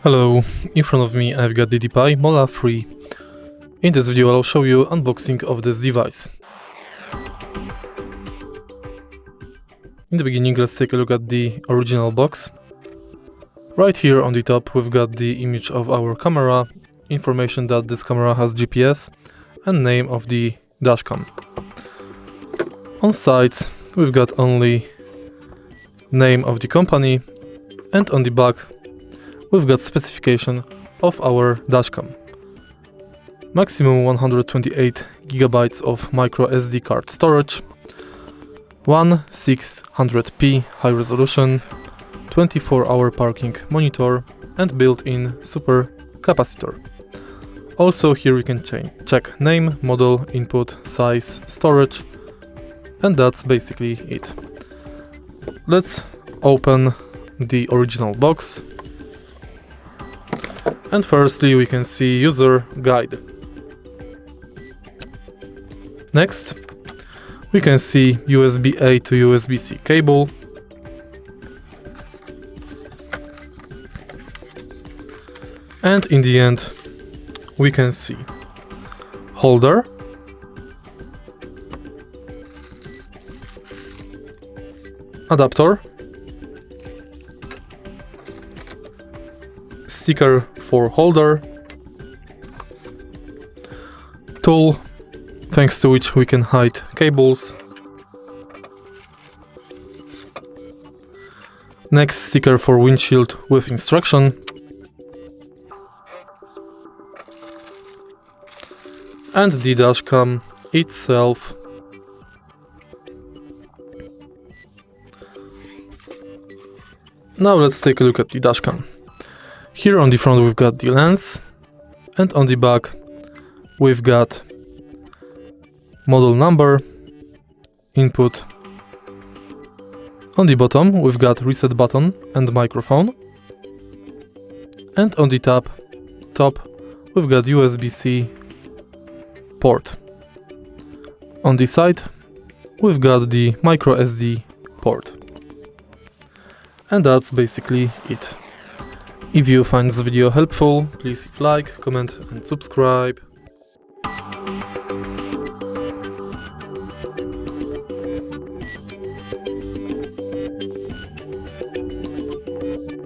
Hello, in front of me I've got DDPai Mola N3. In this video I'll show you unboxing of this device. In the beginning let's take a look at the original box. Right here on the top we've got the image of our camera, information that this camera has GPS and name of the dashcam. On sides we've got only name of the company, and on the back we've got specification of our dashcam. Maximum 128 GB of micro SD card storage, 1600p high resolution, 24-hour parking monitor and built-in super capacitor. Also here you can check name, model, input, size, storage, and that's basically it. Let's open the original box. And firstly we can see user guide. Next we can see USB-A to USB-C cable, and in the end we can see holder, adapter, sticker for holder, tool, thanks to which we can hide cables, next sticker for windshield with instruction, and the dashcam itself. Now let's take a look at the dashcam. Here on the front we've got the lens, and on the back we've got model number, input. On the bottom we've got reset button and microphone, and on the top we've got USB-C port. On the side we've got the micro SD port. And that's basically it. If you find this video helpful, please leave a like, comment and subscribe.